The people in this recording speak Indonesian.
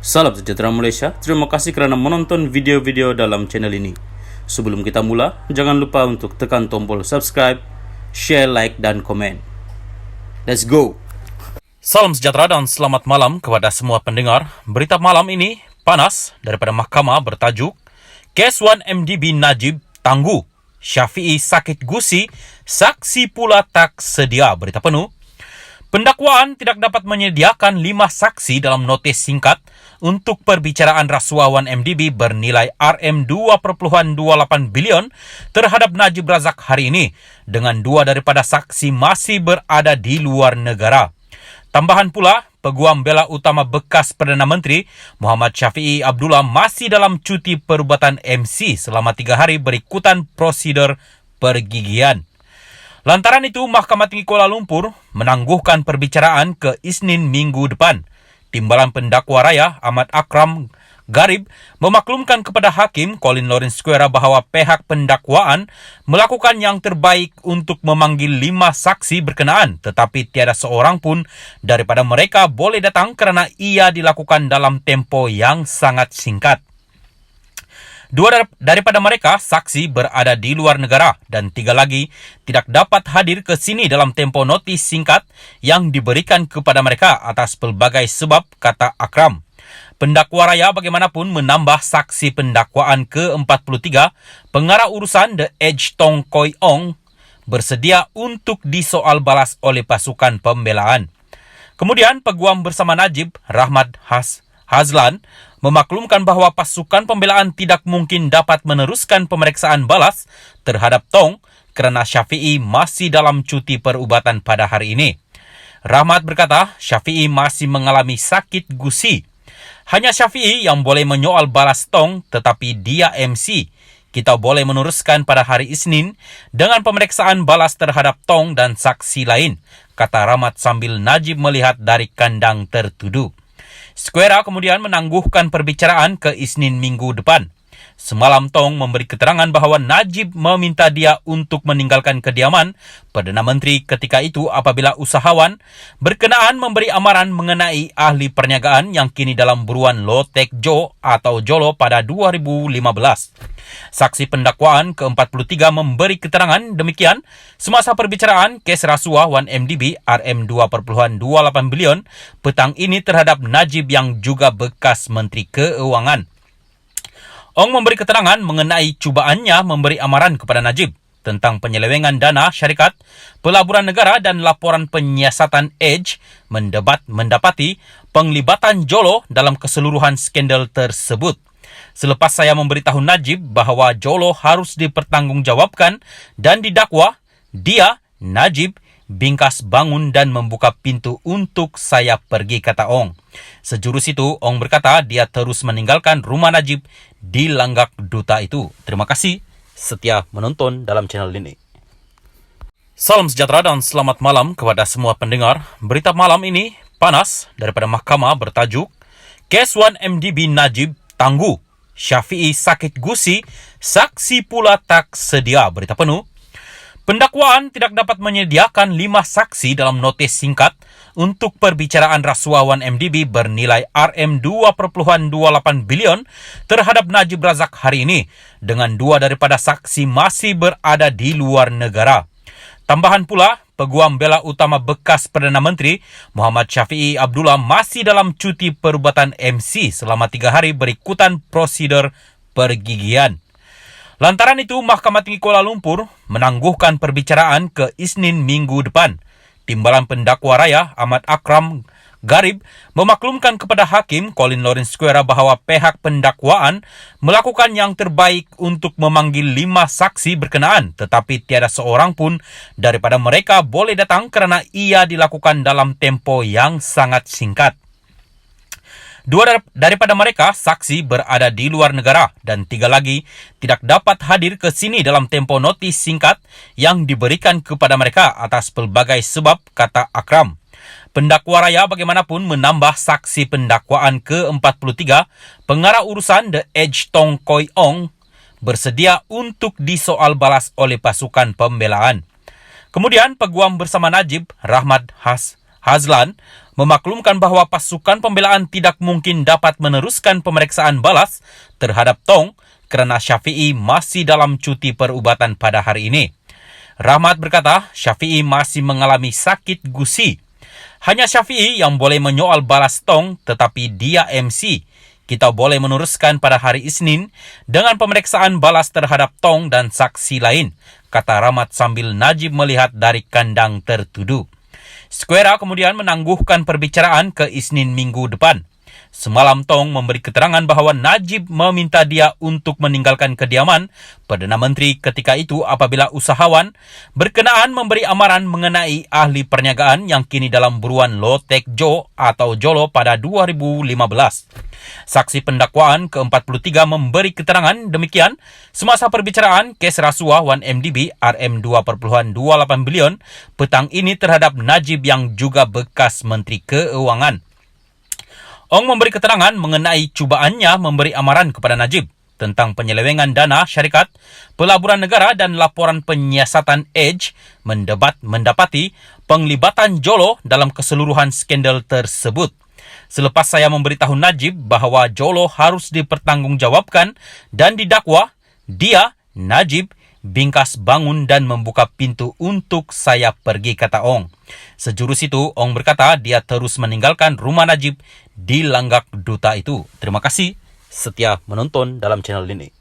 Salam sejahtera Malaysia, terima kasih kerana menonton video-video dalam channel ini. Sebelum kita mula, jangan lupa untuk tekan tombol subscribe, share, like, dan komen. Let's go! Salam sejahtera dan selamat malam kepada semua pendengar. Berita malam ini panas daripada mahkamah bertajuk Kes 1MDB Najib tangguh, Syafi'i sakit gusi, saksi pula tak sedia. Berita penuh. Pendakwaan tidak dapat menyediakan 5 saksi dalam notis singkat untuk perbicaraan rasuah 1MDB bernilai RM2.28 bilion terhadap Najib Razak hari ini, dengan 2 daripada saksi masih berada di luar negara. Tambahan pula, Peguam Bela Utama bekas Perdana Menteri Muhammad Syafi'i Abdullah masih dalam cuti perubatan MC selama 3 hari berikutan prosedur pergigian. Lantaran itu, Mahkamah Tinggi Kuala Lumpur menangguhkan perbicaraan ke Isnin minggu depan. Timbalan Pendakwa Raya Ahmad Akram Garib memaklumkan kepada Hakim Colin Lawrence Square bahawa pihak pendakwaan melakukan yang terbaik untuk memanggil 5 saksi berkenaan, tetapi tiada seorang pun daripada mereka boleh datang kerana ia dilakukan dalam tempoh yang sangat singkat. 2 daripada mereka saksi berada di luar negara dan 3 lagi tidak dapat hadir ke sini dalam tempoh notis singkat yang diberikan kepada mereka atas pelbagai sebab, kata Akram. Pendakwa Raya bagaimanapun menambah saksi pendakwaan ke-43, pengarah urusan The Edge Tong Koi Ong, bersedia untuk disoal balas oleh pasukan pembelaan. Kemudian Peguam bersama Najib, Rahmat Hazlan, memaklumkan bahawa pasukan pembelaan tidak mungkin dapat meneruskan pemeriksaan balas terhadap Tong kerana Syafi'i masih dalam cuti perubatan pada hari ini. Rahmat berkata Syafi'i masih mengalami sakit gusi. Hanya Syafi'i yang boleh menyoal balas Tong, tetapi dia MC. Kita boleh meneruskan pada hari Isnin dengan pemeriksaan balas terhadap Tong dan saksi lain, kata Rahmat sambil Najib melihat dari kandang tertuduh. Square kemudian menangguhkan perbicaraan ke Isnin minggu depan. Semalam Tong memberi keterangan bahawa Najib meminta dia untuk meninggalkan kediaman Perdana Menteri ketika itu apabila usahawan berkenaan memberi amaran mengenai ahli perniagaan yang kini dalam buruan Low Tech Joe atau Jolo pada 2015. Saksi pendakwaan ke-43 memberi keterangan demikian semasa perbicaraan kes rasuah 1MDB RM2.28 bilion petang ini terhadap Najib yang juga bekas Menteri Keuangan. Ong memberi keterangan mengenai cubaannya memberi amaran kepada Najib tentang penyelewengan dana syarikat, pelaburan negara dan laporan penyiasatan Edge mendapati penglibatan Jolo dalam keseluruhan skandal tersebut. Selepas saya memberitahu Najib bahawa Jolo harus dipertanggungjawabkan dan didakwa, dia, Najib, bingkas bangun dan membuka pintu untuk saya pergi, kata Ong. Sejurus itu, Ong berkata dia terus meninggalkan rumah Najib di Langgak Duta itu. Terima kasih setia menonton dalam channel ini. Salam sejahtera dan selamat malam kepada semua pendengar. Berita malam ini panas daripada mahkamah bertajuk Kes 1MDB Najib tangguh, Syafi'i sakit gusi, saksi pula tak sedia. Berita penuh. Pendakwaan tidak dapat menyediakan 5 saksi dalam notis singkat untuk perbicaraan rasuah 1MDB bernilai RM2.28 bilion terhadap Najib Razak hari ini, dengan 2 daripada saksi masih berada di luar negara. Tambahan pula, Peguam Bela Utama bekas Perdana Menteri Muhammad Syafi'i Abdullah masih dalam cuti perubatan MC selama 3 hari berikutan prosedur pergigian. Lantaran itu, Mahkamah Tinggi Kuala Lumpur menangguhkan perbicaraan ke Isnin minggu depan. Timbalan Pendakwa Raya Ahmad Akram Garib memaklumkan kepada Hakim Colin Lawrence Square bahawa pihak pendakwaan melakukan yang terbaik untuk memanggil 5 saksi berkenaan, tetapi tiada seorang pun daripada mereka boleh datang kerana ia dilakukan dalam tempoh yang sangat singkat. 2 daripada mereka saksi berada di luar negara dan 3 lagi tidak dapat hadir ke sini dalam tempoh notis singkat yang diberikan kepada mereka atas pelbagai sebab, kata Akram. Pendakwa Raya bagaimanapun menambah saksi pendakwaan ke-43, pengarah urusan The Edge Tong Koi Ong, bersedia untuk disoal balas oleh pasukan pembelaan. Kemudian Peguam bersama Najib, Rahmat Hazlan memaklumkan bahwa pasukan pembelaan tidak mungkin dapat meneruskan pemeriksaan balas terhadap Tong kerana Syafiee masih dalam cuti perubatan pada hari ini. Rahmat berkata Syafiee masih mengalami sakit gusi. Hanya Syafiee yang boleh menyoal balas Tong, tetapi dia MC. Kita boleh meneruskan pada hari Isnin dengan pemeriksaan balas terhadap Tong dan saksi lain, kata Rahmat sambil Najib melihat dari kandang tertuduh. Square kemudian menangguhkan perbicaraan ke Isnin minggu depan. Semalam Tong memberi keterangan bahawa Najib meminta dia untuk meninggalkan kediaman Perdana Menteri ketika itu apabila usahawan berkenaan memberi amaran mengenai ahli perniagaan yang kini dalam buruan Low Tech Jo atau Jolo pada 2015. Saksi pendakwaan ke-43 memberi keterangan demikian semasa perbicaraan kes rasuah 1MDB RM2.28 bilion petang ini terhadap Najib yang juga bekas Menteri Keuangan. Ong memberi keterangan mengenai cubaannya memberi amaran kepada Najib tentang penyelewengan dana syarikat, pelaburan negara dan laporan penyiasatan Edge mendapati penglibatan Jolo dalam keseluruhan skandal tersebut. Selepas saya memberitahu Najib bahawa Jolo harus dipertanggungjawabkan dan didakwa, dia, Najib, bingkas bangun dan membuka pintu untuk saya pergi, kata Ong. Sejurus itu, Ong berkata dia terus meninggalkan rumah Najib di Langgak Duta itu. Terima kasih setia menonton dalam channel ini.